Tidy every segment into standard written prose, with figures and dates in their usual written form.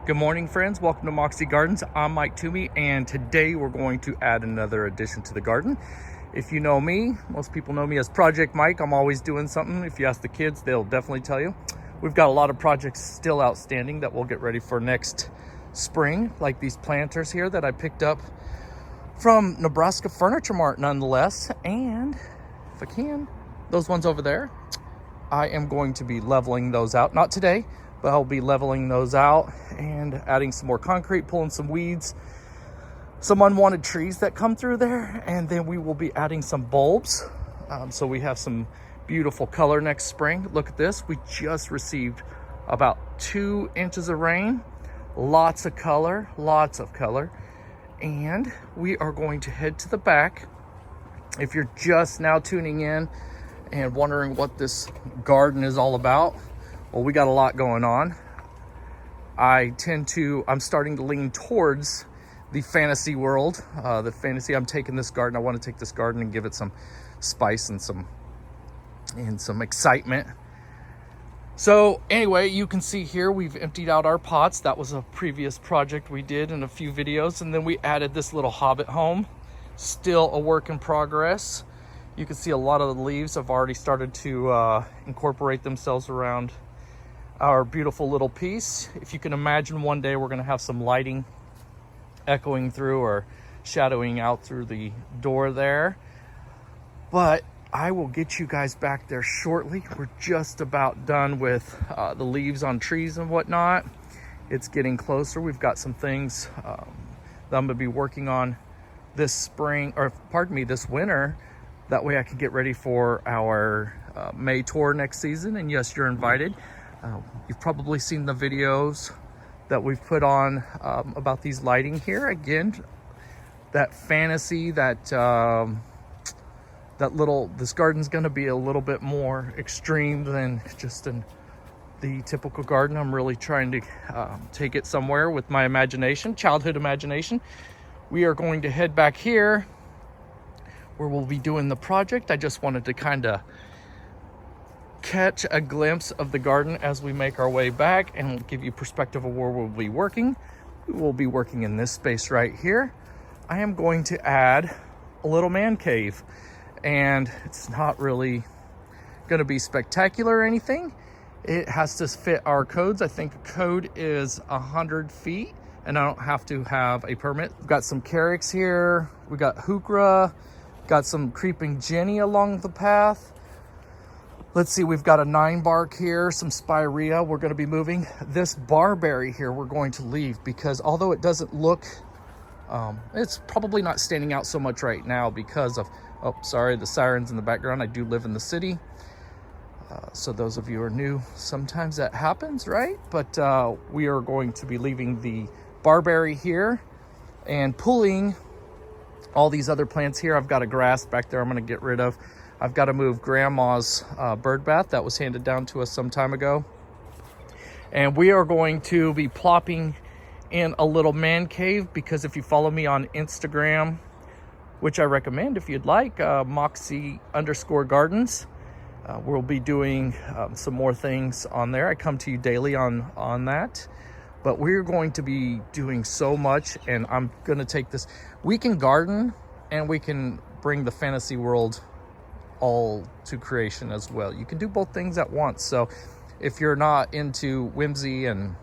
Good morning, friends. Welcome to Moxie Gardens. I'm Mike Toomey, and today we're going to add another addition to the garden. If you know me, most people know me as Project Mike. I'm always doing something. If you ask the kids, they'll definitely tell you. We've got a lot of projects still outstanding that we'll get ready for next spring, like these planters here that I picked up from Nebraska Furniture Mart nonetheless. And if I can, those ones over there, I am going to be leveling those out. Not today, but I'll be leveling those out and adding some more concrete, pulling some weeds, some unwanted trees that come through there, and then we will be adding some bulbs. So we have some beautiful color next spring. Look at this. We just received about 2 inches of rain, lots of color, and we are going to head to the back. If you're just now tuning in and wondering what this garden is all about, well, we got a lot going on. I'm starting to lean towards the fantasy world. I'm taking this garden. I want to take this garden and give it some spice and some excitement. So anyway, you can see here we've emptied out our pots. That was a previous project we did in a few videos, and then we added this little hobbit home. Still a work in progress. You can see a lot of the leaves have already started to incorporate themselves around our beautiful little piece. If you can imagine, one day we're going to have some lighting echoing through or shadowing out through the door there. But I will get you guys back there shortly. We're just about done with the leaves on trees and whatnot. It's getting closer. We've got some things that I'm going to be working on this winter. That way I can get ready for our May tour next season. And yes, you're invited. You've probably seen the videos that we've put on about these lighting here. Again, that fantasy, this garden's gonna be a little bit more extreme than just in the typical garden. I'm really trying to take it somewhere with my imagination, childhood imagination. We are going to head back here where we'll be doing the project. I just wanted to kind of catch a glimpse of the garden as we make our way back and give you perspective of where we'll be working. We will be working in this space right here. I am going to add a little man cave, and it's not really going to be spectacular or anything. It has to fit our codes. I think the code is 100 feet and I don't have to have a permit. We've got some carex here. We got heuchera, got some creeping jenny along the path. Let's see, we've got a 9-bark here, some spirea. We're going to be moving. This barberry here we're going to leave because although it doesn't look, it's probably not standing out so much right now because of, oh, sorry, the sirens in the background. I do live in the city. So those of you who are new, sometimes that happens, right? But we are going to be leaving the barberry here and pulling all these other plants here. I've got a grass back there I'm going to get rid of. I've got to move grandma's bird bath that was handed down to us some time ago. And we are going to be plopping in a little man cave because if you follow me on Instagram, which I recommend if you'd like, Moxie_Gardens, we'll be doing some more things on there. I come to you daily on that. But we're going to be doing so much, and I'm going to take this. We can garden and we can bring the fantasy world all to creation as well. You can do both things at once. So if you're not into whimsy and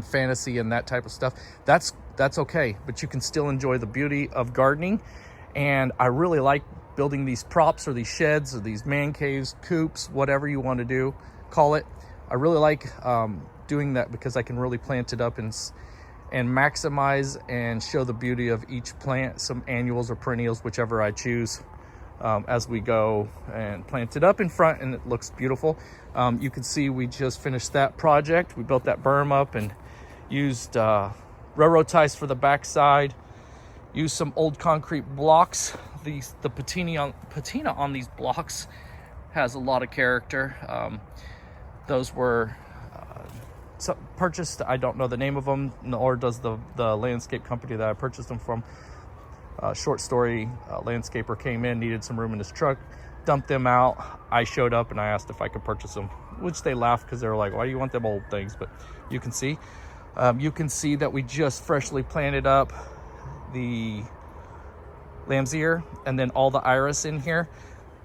fantasy and that type of stuff, that's okay, but you can still enjoy the beauty of gardening. And I really like building these props or these sheds or these man caves, coops, whatever you want to call it. I really like doing that because I can really plant it up and maximize and show the beauty of each plant, some annuals or perennials, whichever I choose. As we go and plant it up in front, and it looks beautiful. You can see we just finished that project. We built that berm up and used railroad ties for the backside, used some old concrete blocks. The patina on these blocks has a lot of character. Those were purchased, I don't know the name of them, nor does the landscape company that I purchased them from. Short story landscaper came in, needed some room in his truck, dumped them out. I showed up and I asked if I could purchase them, which they laughed because they were like, why do you want them old things? But you can see You can see that we just freshly planted up the lamb's ear and then all the iris in here.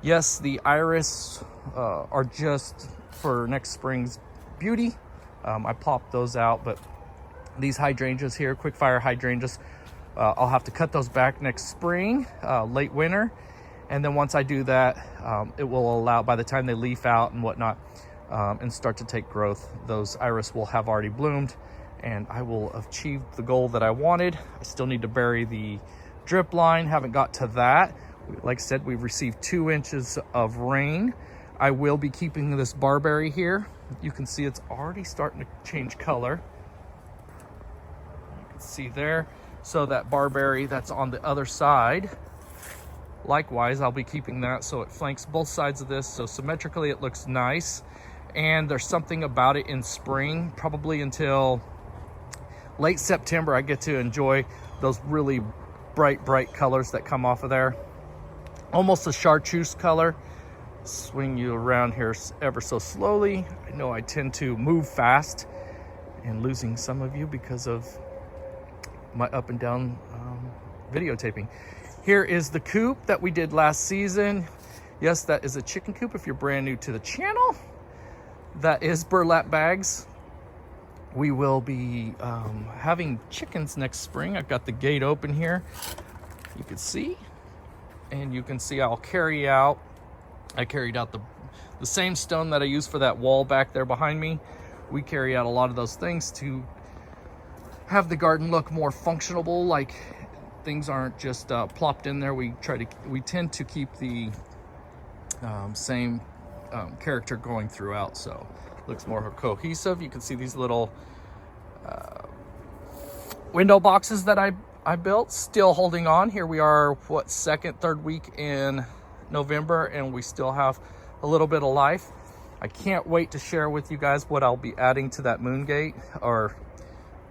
Yes, the iris are just for next spring's beauty. I popped those out, but these hydrangeas here, quick fire hydrangeas, I'll have to cut those back next spring, late winter. And then once I do that, it will allow, by the time they leaf out and whatnot, and start to take growth, those iris will have already bloomed and I will achieve the goal that I wanted. I still need to bury the drip line, haven't got to that. Like I said, we've received 2 inches of rain. I will be keeping this barberry here. You can see it's already starting to change color. You can see there. So that barberry that's on the other side, likewise, I'll be keeping that so it flanks both sides of this. So symmetrically it looks nice. And there's something about it in spring, probably until late September, I get to enjoy those really bright colors that come off of there. Almost a chartreuse color. Swing you around here ever so slowly. I know I tend to move fast and losing some of you because of my up and down videotaping. Here is the coop that we did last season. Yes, that is a chicken coop if you're brand new to the channel. That is burlap bags. We will be having chickens next spring. I've got the gate open here. You can see. And you can see I carried out the same stone that I used for that wall back there behind me. We carry out a lot of those things to have the garden look more functional, like things aren't just plopped in there. We tend to keep the same character going throughout, so it looks more cohesive. You can see these little window boxes that I built, still holding on. Here we are, what, third week in November, and we still have a little bit of life. I can't wait to share with you guys what I'll be adding to that moon gate, or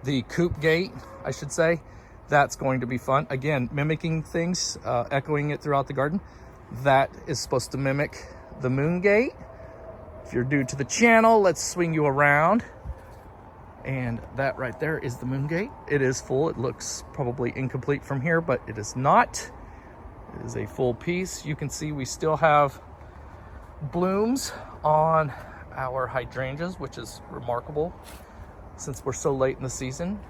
the coop gate, I should say. That's going to be fun. Again, mimicking things, echoing it throughout the garden. That is supposed to mimic the moon gate. If you're new to the channel, let's swing you around. And that right there is the moon gate. It is full. It looks probably incomplete from here, but it is not. It is a full piece. You can see we still have blooms on our hydrangeas, which is remarkable since we're so late in the season.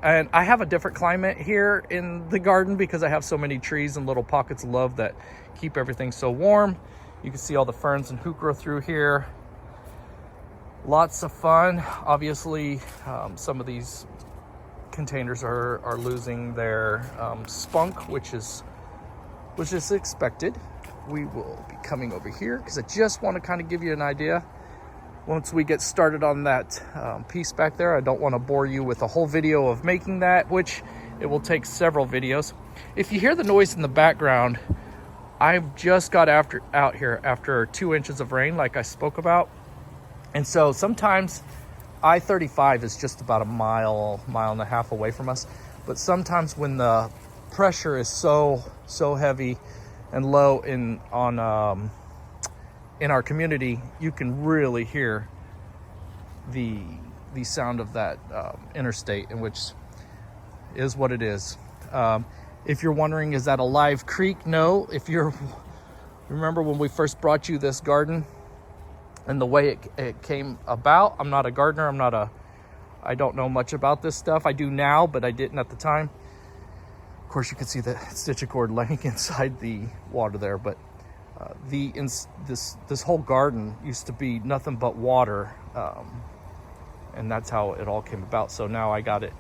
And I have a different climate here in the garden because I have so many trees and little pockets of love that keep everything so warm. You can see all the ferns and heuchera through here. Lots of fun. Obviously, some of these containers are losing their spunk, which is expected. We will be coming over here because I just want to kind of give you an idea. Once we get started on that piece back there, I don't want to bore you with a whole video of making that, which it will take several videos. If you hear the noise in the background, I've just got out here after 2 inches of rain, like I spoke about. And so sometimes I-35 is just about a mile and a half away from us. But sometimes when the pressure is so heavy and low in our community, you can really hear the sound of that interstate, in which is what it is. If you're wondering, is that a live creek? No. If you're remember when we first brought you this garden and the way it came about, I'm not a gardener. I don't know much about this stuff. I do now, but I didn't at the time. Of course, you can see the stitching cord laying inside the water there, but this whole garden used to be nothing but water, and that's how it all came about. So now I got it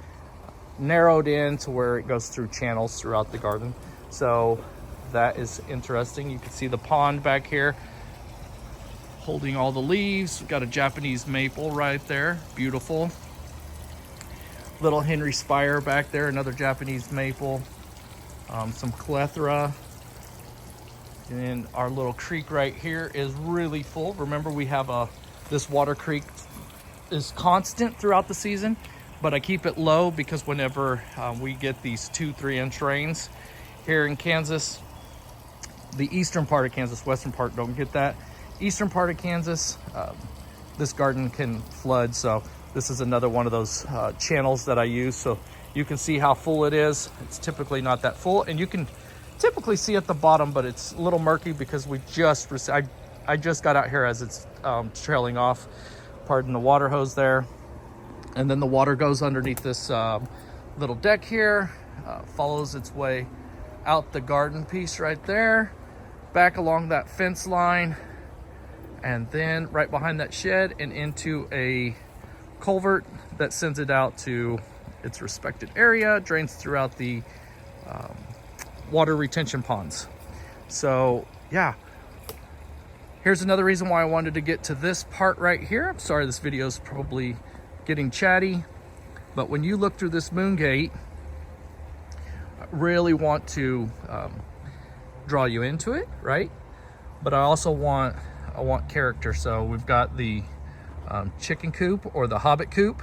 narrowed in to where it goes through channels throughout the garden. So that is interesting. You can see the pond back here holding all the leaves. We've got a Japanese maple right there, beautiful. Little Henry Spire back there, another Japanese maple. Some clethra. And our little creek right here is really full. Remember, we have this water creek is constant throughout the season, but I keep it low because whenever we get these 2-3 inch rains here in Kansas, the eastern part of Kansas, western part don't get that. Eastern part of Kansas, this garden can flood. So This is another one of those channels that I use, so you can see how full it is. It's typically not that full, and you can typically see at the bottom, but it's a little murky because we just I just got out here as it's trailing off. Pardon the water hose there. And then the water goes underneath this little deck here, follows its way out the garden piece right there, back along that fence line, and then right behind that shed and into a culvert that sends it out to its respected area, drains throughout the water retention ponds. So yeah, here's another reason why I wanted to get to this part right here. I'm sorry this video is probably getting chatty, but when you look through this moon gate, I really want to draw you into it, right? But I also want character. So we've got the chicken coop, or the hobbit coop.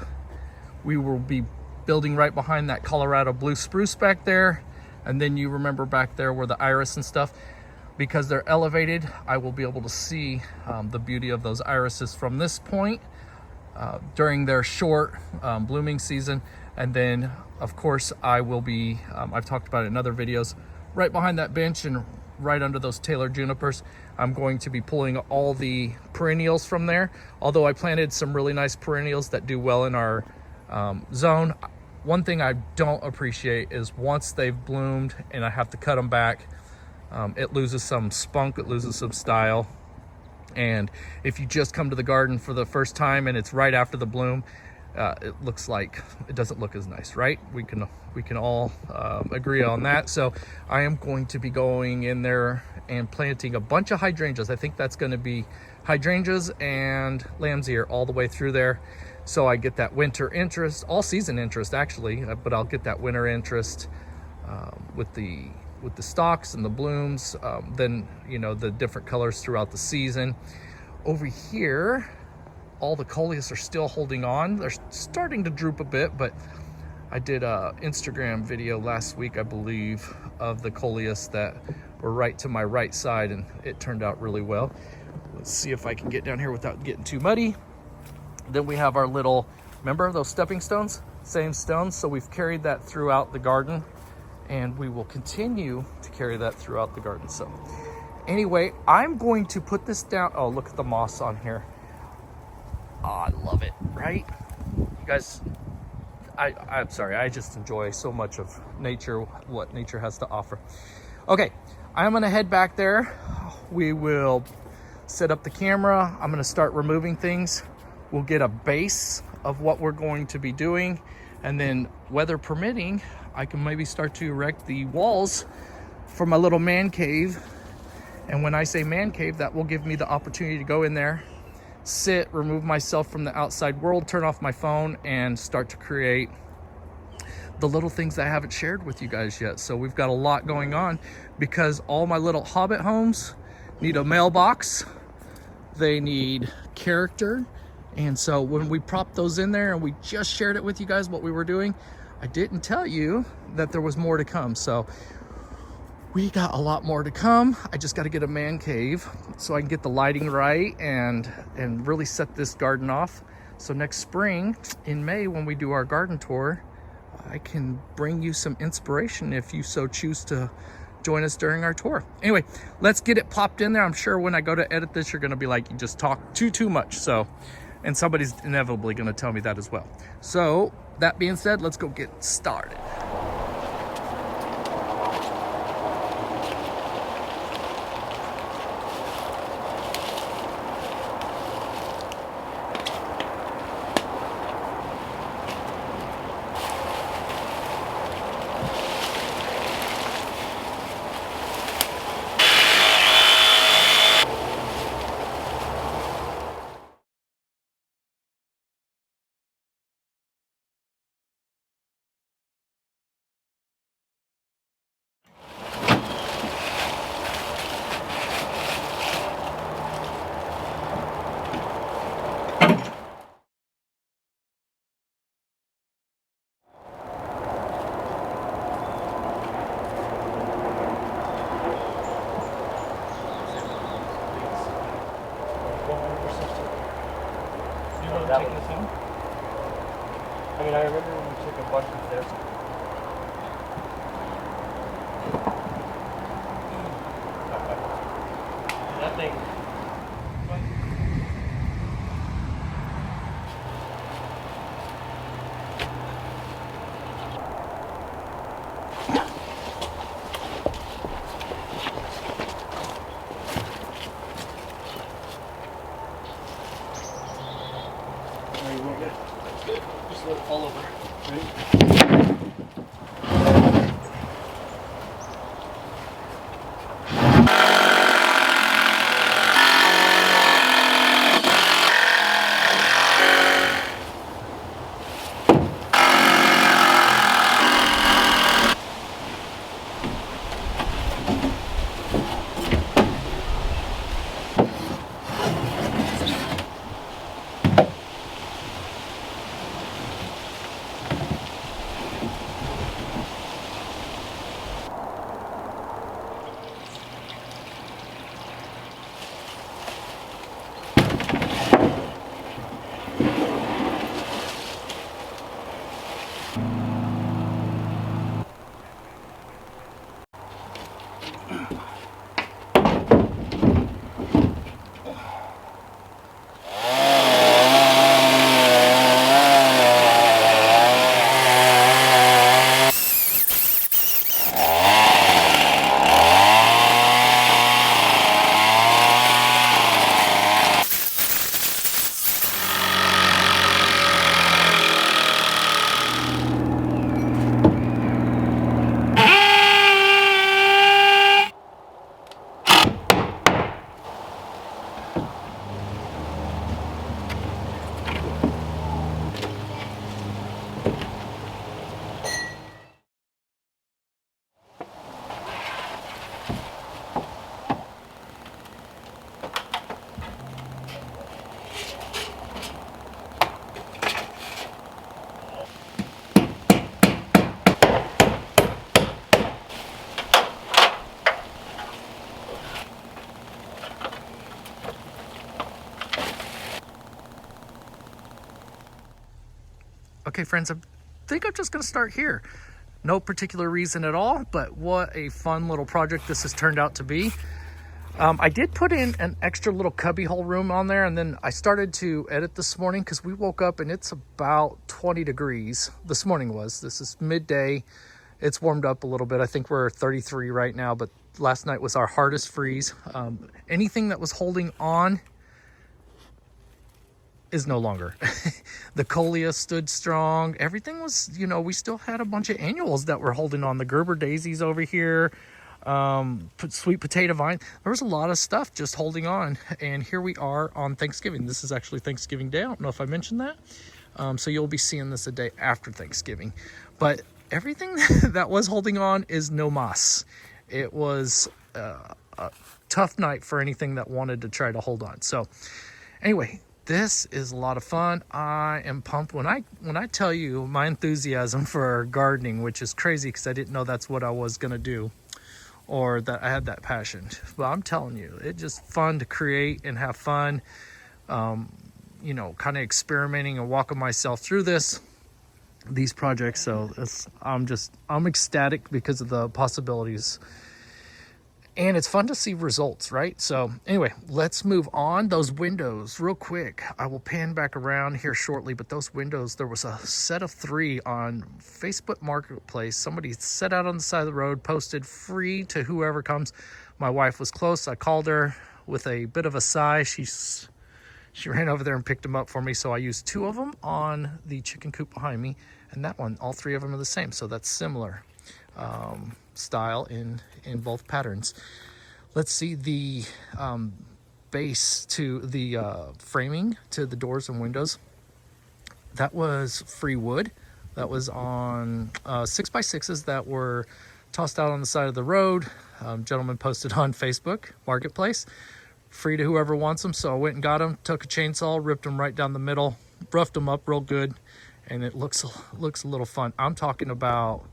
We will be building right behind that Colorado blue spruce back there, and then you remember back there where the iris and stuff, because they're elevated, I will be able to see the beauty of those irises from this point during their short blooming season. And then of course I will be, I've talked about it in other videos, right behind that bench and right under those Taylor junipers, I'm going to be pulling all the perennials from there. Although I planted some really nice perennials that do well in our zone. One thing I don't appreciate is once they've bloomed and I have to cut them back, it loses some spunk, it loses some style. And if you just come to the garden for the first time and it's right after the bloom, it looks like it doesn't look as nice, right? We can all agree on that. So I am going to be going in there and planting a bunch of hydrangeas. I think that's going to be hydrangeas and lamb's ear all the way through there. So I get that winter interest, all season interest actually, but I'll get that winter interest with the stalks and the blooms, then you know, the different colors throughout the season. Over here, all the coleus are still holding on. They're starting to droop a bit, but I did a Instagram video last week, I believe, of the coleus that were right to my right side, and it turned out really well. Let's see if I can get down here without getting too muddy. Then we have our little, remember those stepping stones? Same stones, so we've carried that throughout the garden, and we will continue to carry that throughout the garden. So anyway, I'm going to put this down. Oh, look at the moss on here. Oh, I love it, right? You guys, I'm sorry, I just enjoy so much of nature, what nature has to offer. Okay, I'm gonna head back there. We will set up the camera. I'm gonna start removing things. We'll get a base of what we're going to be doing, and then weather permitting, I can maybe start to erect the walls for my little man cave. And when I say man cave, that will give me the opportunity to go in there, sit, remove myself from the outside world, turn off my phone, and start to create the little things that I haven't shared with you guys yet. So we've got a lot going on because all my little hobbit homes need a mailbox. They need character. And so when we propped those in there and we just shared it with you guys what we were doing, I didn't tell you that there was more to come. So we got a lot more to come. I just got to get a man cave so I can get the lighting right and really set this garden off. So next spring in May, when we do our garden tour, I can bring you some inspiration if you so choose to join us during our tour. Anyway, let's get it popped in there. I'm sure when I go to edit this, you're going to be like, you just talk too much. So, and somebody's inevitably going to tell me that as well. So that being said, let's go get started. That one. I mean, I remember when we took a bunch of this. That thing. There you go. That's good. Just let it fall over. Right? Okay, friends, I think I'm just going to start here. No particular reason at all, but what a fun little project this has turned out to be. I did put in an extra little cubby hole room on there, and then I started to edit this morning because we woke up and it's about 20 degrees. This morning was. This is midday. It's warmed up a little bit. I think we're 33 right now, but last night was our hardest freeze. Anything that was holding on is no longer. The Coleus stood strong. Everything was, you know, we still had a bunch of annuals that were holding on. The Gerber daisies over here, sweet potato vine. There was a lot of stuff just holding on. And here we are on Thanksgiving. This is actually Thanksgiving Day. I don't know if I mentioned that. So you'll be seeing this a day after Thanksgiving. But everything that was holding on is no mas. It was a tough night for anything that wanted to try to hold on. So anyway, this is a lot of fun. I am pumped when I tell you my enthusiasm for gardening, which is crazy because I didn't know that's what I was gonna do, or that I had that passion. But I'm telling you, it's just fun to create and have fun. You know, kind of experimenting and walking myself through these projects. So I'm ecstatic because of the possibilities. And it's fun to see results, right? So anyway, let's move on. Those windows, real quick. I will pan back around here shortly, but those windows, there was a set of 3 on Facebook Marketplace. Somebody set out on the side of the road, posted free to whoever comes. My wife was close. I called her with a bit of a sigh. She ran over there and picked them up for me. So I used 2 of them on the chicken coop behind me. And that one, all 3 of them are the same. So that's similar style in both patterns. Let's see the base to the framing to the doors and windows. That was free wood. That was on 6x6s that were tossed out on the side of the road. Gentleman posted on Facebook Marketplace, free to whoever wants them. So I went and got them, took a chainsaw, ripped them right down the middle, roughed them up real good, and it looks a little fun. I'm talking about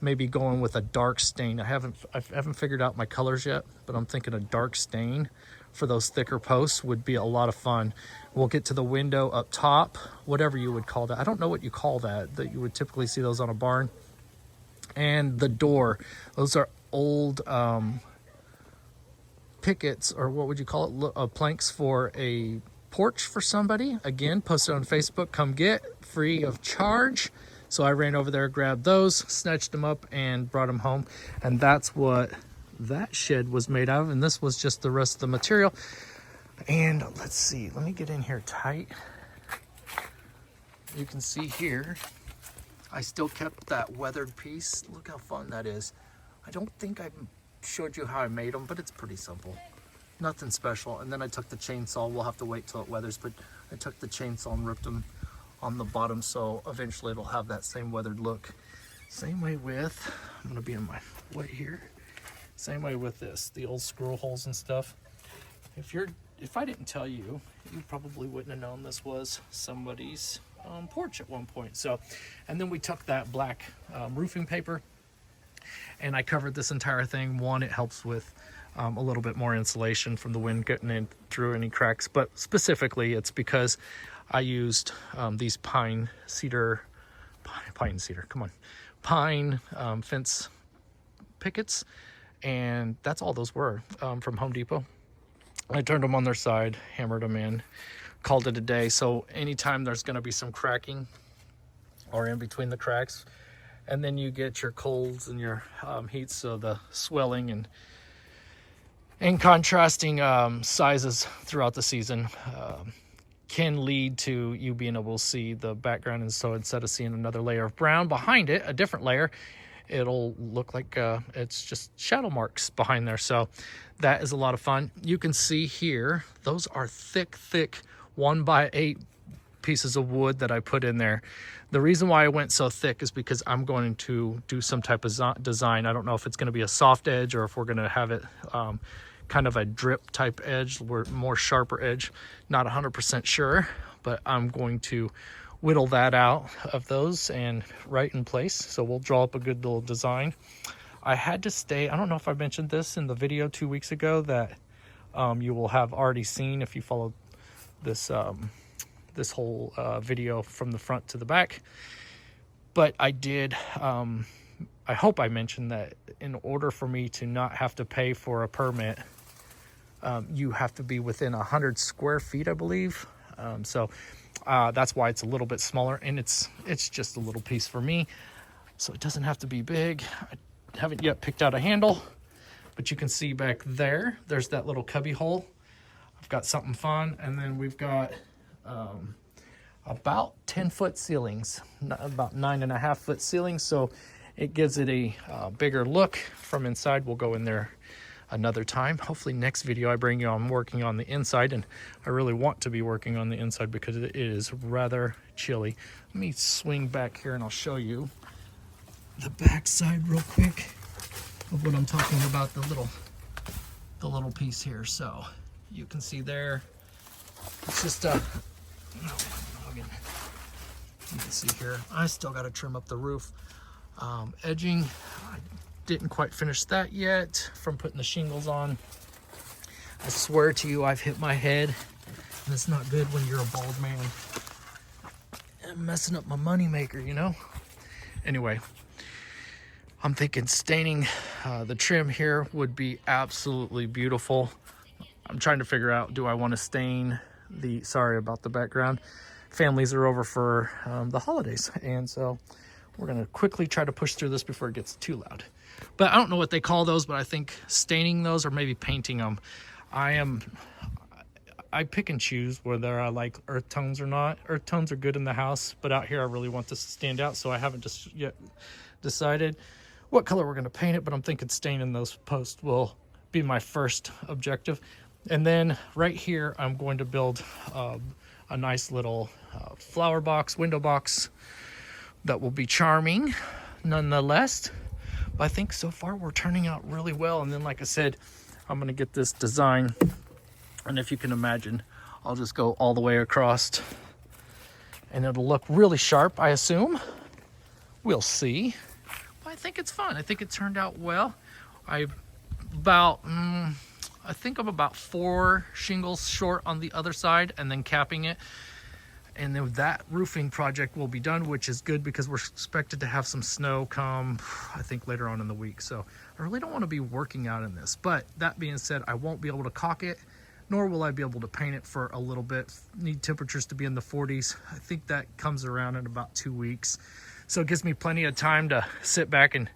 maybe going with a dark stain. I haven't figured out my colors yet, but I'm thinking a dark stain for those thicker posts would be a lot of fun. We'll get to the window up top, whatever you would call that. I don't know what you call that you would typically see those on a barn. And the door, those are old pickets, or what would you call it, planks for a porch for somebody. Again, posted on Facebook, come get, free of charge. So I ran over there, grabbed those, snatched them up, and brought them home. And that's what that shed was made out of. And this was just the rest of the material. And let's see, let me get in here tight. You can see here, I still kept that weathered piece. Look how fun that is. I don't think I showed you how I made them, but it's pretty simple. Nothing special. And then I took the chainsaw. We'll have to wait till it weathers, but I took the chainsaw and ripped them on the bottom, so eventually it'll have that same weathered look. Same way with, I'm gonna be in my way here. Same way with this, the old screw holes and stuff. If I didn't tell you, you probably wouldn't have known this was somebody's porch at one point. So, and then we took that black roofing paper and I covered this entire thing. One, it helps with a little bit more insulation from the wind getting in through any cracks, but specifically it's because I used these pine fence pickets, and that's all those were from Home Depot. I turned them on their side, hammered them in, called it a day. So anytime there's going to be some cracking or in between the cracks, and then you get your colds and your heats, so the swelling and contrasting sizes throughout the season can lead to you being able to see the background. And so instead of seeing another layer of brown behind it, a different layer, it'll look like it's just shadow marks behind there. So that is a lot of fun. You can see here, those are thick 1x8 pieces of wood that I put in there. The reason why I went so thick is because I'm going to do some type of design. I don't know if it's going to be a soft edge or if we're going to have it kind of a drip type edge, more sharper edge. Not 100% sure, but I'm going to whittle that out of those and right in place. So we'll draw up a good little design. I had to stay, I don't know if I mentioned this in the video 2 weeks ago that you will have already seen if you followed this this whole video from the front to the back. But I did, I hope I mentioned that in order for me to not have to pay for a permit, you have to be within 100 square feet, I believe. So that's why it's a little bit smaller, and it's just a little piece for me. So it doesn't have to be big. I haven't yet picked out a handle, but you can see back there's that little cubby hole. I've got something fun. And then we've got about 10-foot ceilings, about 9.5-foot ceilings. So it gives it a bigger look from inside. We'll go in there another time. Hopefully next video I bring you on working on the inside, and I really want to be working on the inside because it is rather chilly. Let me swing back here and I'll show you the back side real quick of what I'm talking about, the little piece here. So you can see there, it's just you can see here, I still got to trim up the roof edging. I didn't quite finish that yet from putting the shingles on. I swear to you, I've hit my head, and it's not good when you're a bald man. I'm messing up my money maker, you know? Anyway, I'm thinking staining the trim here would be absolutely beautiful. I'm trying to figure out, do I want to stain the, sorry about the background, families are over for the holidays, and so we're going to quickly try to push through this before it gets too loud. But I don't know what they call those, but I think staining those or maybe painting them. I pick and choose whether I like earth tones or not. Earth tones are good in the house, but out here I really want this to stand out, so I haven't just yet decided what color we're going to paint it, but I'm thinking staining those posts will be my first objective. And then right here, I'm going to build a nice little flower box, window box that will be charming nonetheless. But I think so far we're turning out really well. And then, like I said, I'm going to get this design. And if you can imagine, I'll just go all the way across and it'll look really sharp, I assume. We'll see. But I think it's fun. I think it turned out well. I about I think I'm about 4 shingles short on the other side and then capping it. And then that roofing project will be done, which is good because we're expected to have some snow come, I think, later on in the week. So I really don't want to be working out in this. But that being said, I won't be able to caulk it, nor will I be able to paint it for a little bit. Need temperatures to be in the 40s. I think that comes around in about 2 weeks. So it gives me plenty of time to sit back and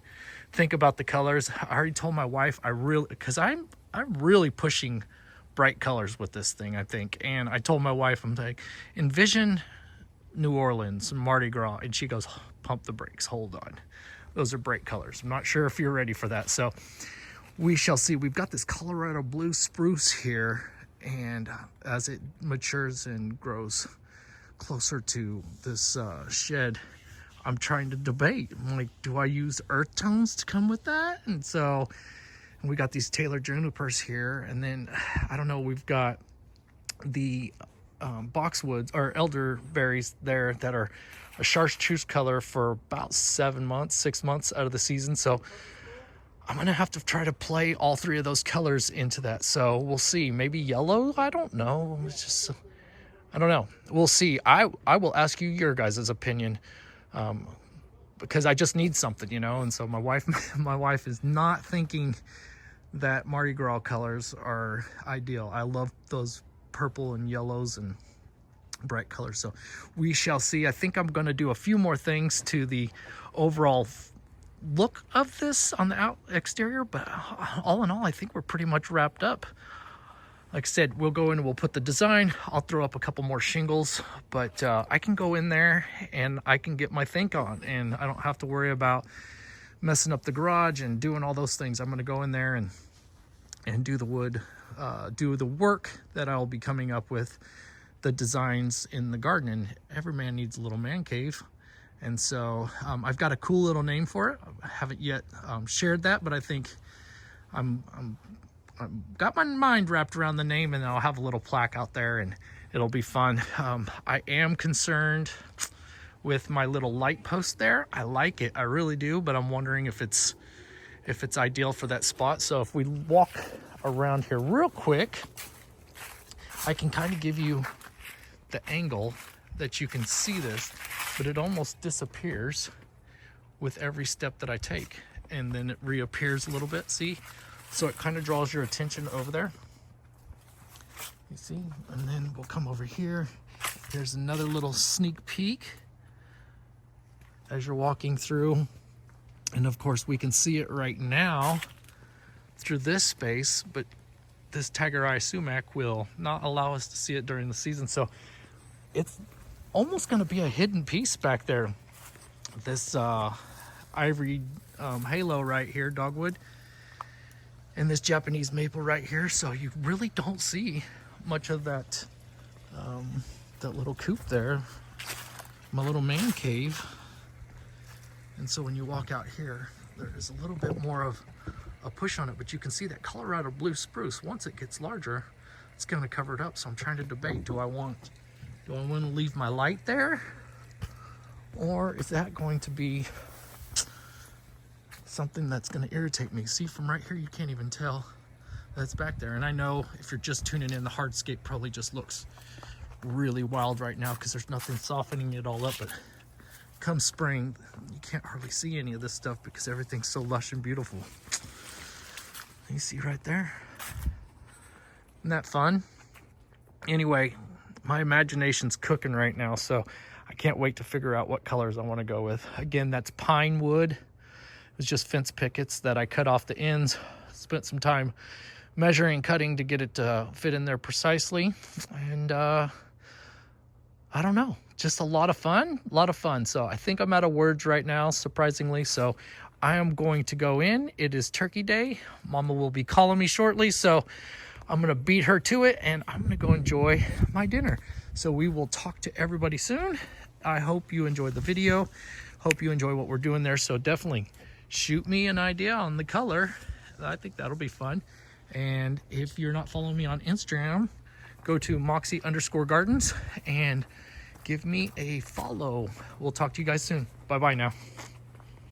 think about the colors. I already told my wife because I'm really pushing bright colors with this thing, I think. And I told my wife, I'm like, envision New Orleans, Mardi Gras. And she goes, pump the brakes, hold on. Those are bright colors. I'm not sure if you're ready for that. So we shall see. We've got this Colorado blue spruce here. And as it matures and grows closer to this shed, I'm trying to debate. I'm like, do I use earth tones to come with that? And so we got these Taylor junipers here, and then I don't know, we've got the boxwoods or elderberries there that are a chartreuse color for about 6 months out of the season. So I'm gonna have to try to play all 3 of those colors into that. So we'll see. Maybe yellow, I don't know. It's just, I don't know. We'll see. I will ask you your guys' opinion. Because I just need something, you know. And so my wife is not thinking that Mardi Gras colors are ideal. I love those purple and yellows and bright colors. So we shall see. I think I'm going to do a few more things to the overall look of this on the exterior, but all in all, I think we're pretty much wrapped up. Like I said, we'll go in and we'll put the design. I'll throw up a couple more shingles, but I can go in there and I can get my think on, and I don't have to worry about messing up the garage and doing all those things. I'm gonna go in there and do the wood, do the work that I'll be coming up with, the designs in the garden. And every man needs a little man cave. And so I've got a cool little name for it. I haven't yet shared that, but I think I've got my mind wrapped around the name, and I'll have a little plaque out there and it'll be fun. I am concerned with my little light post there. I like it, I really do, but I'm wondering if it's ideal for that spot. So if we walk around here real quick, I can kind of give you the angle that you can see this, but it almost disappears with every step that I take, and then it reappears a little bit, see? So it kind of draws your attention over there. You see? And then we'll come over here. There's another little sneak peek as you're walking through. And of course, we can see it right now through this space, but this tiger eye sumac will not allow us to see it during the season. So it's almost going to be a hidden piece back there. This ivory halo right here, dogwood, and this Japanese maple right here. So you really don't see much of that that little coop there, my little man cave. And so when you walk out here, there is a little bit more of a push on it, but you can see that Colorado blue spruce, once it gets larger, it's going to cover it up. So I'm trying to debate, do I want to leave my light there, or is that going to be something that's going to irritate me? See, from right here, you can't even tell that's back there. And I know if you're just tuning in, the hardscape probably just looks really wild right now because there's nothing softening it all up. But come spring, you can't hardly see any of this stuff because everything's so lush and beautiful. You see right there? Isn't that fun? Anyway, my imagination's cooking right now, so I can't wait to figure out what colors I want to go with. Again, that's pine wood. It was just fence pickets that I cut off the ends. Spent some time measuring and cutting to get it to fit in there precisely. And I don't know, just a lot of fun, So I think I'm out of words right now, surprisingly. So I am going to go in. It is turkey day. Mama will be calling me shortly, so I'm gonna beat her to it and I'm gonna go enjoy my dinner. So we will talk to everybody soon. I hope you enjoyed the video. Hope you enjoy what we're doing there. So definitely shoot me an idea on the color. I think that'll be fun. And if you're not following me on Instagram, go to Moxie_Gardens and give me a follow. We'll talk to you guys soon. Bye-bye now.